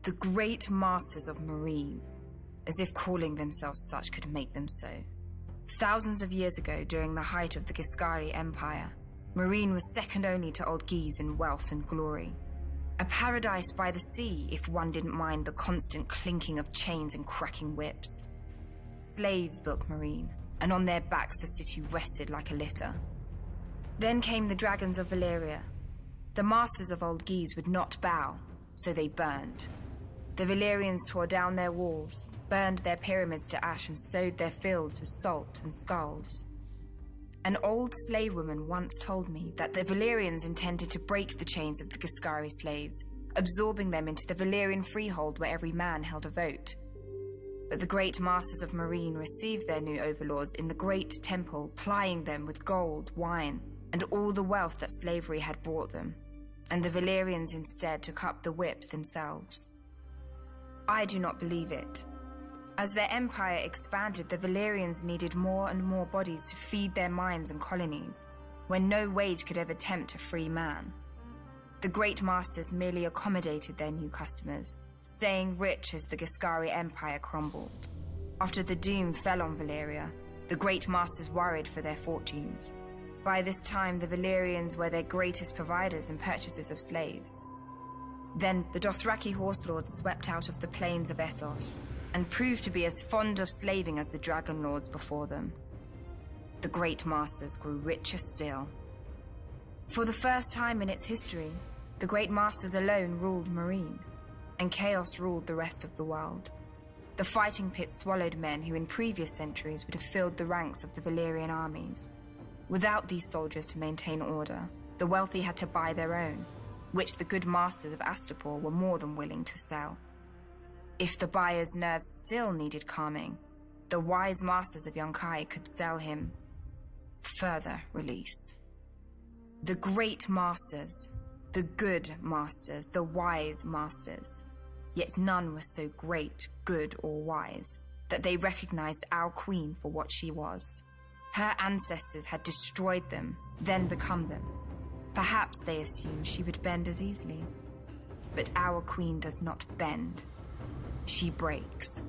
The great masters of Meereen, as if calling themselves such could make them so. Thousands of years ago, during the height of the Giscari Empire, Meereen was second only to Old Guise in wealth and glory. A paradise by the sea, if one didn't mind the constant clinking of chains and cracking whips. Slaves built Meereen, and on their backs the city rested like a litter. Then came the dragons of Valyria. The masters of Old Guise would not bow, so they burned. The Valyrians tore down their walls, burned their pyramids to ash, and sowed their fields with salt and skulls. An old slave woman once told me that the Valyrians intended to break the chains of the Giscari slaves, absorbing them into the Valyrian freehold where every man held a vote. But the great masters of Meereen received their new overlords in the great temple, plying them with gold, wine, and all the wealth that slavery had brought them, and the Valyrians instead took up the whip themselves. I do not believe it. As their empire expanded, the Valyrians needed more and more bodies to feed their mines and colonies, when no wage could ever tempt a free man. The great masters merely accommodated their new customers, staying rich as the Giscari Empire crumbled. After the doom fell on Valyria, the great masters worried for their fortunes. By this time, the Valyrians were their greatest providers and purchasers of slaves. Then the Dothraki horse lords swept out of the plains of Essos, and proved to be as fond of slaving as the dragon lords before them. The great masters grew richer still. For the first time in its history, the great masters alone ruled Meereen, and chaos ruled the rest of the world. The fighting pits swallowed men who in previous centuries would have filled the ranks of the Valyrian armies. Without these soldiers to maintain order, the wealthy had to buy their own, which the good masters of Astapor were more than willing to sell. If the buyer's nerves still needed calming, the wise masters of Yunkai could sell him further release. The great masters, the good masters, the wise masters, yet none was so great, good, or wise that they recognized our queen for what she was. Her ancestors had destroyed them, then become them. Perhaps they assumed she would bend as easily. But our queen does not bend. She breaks.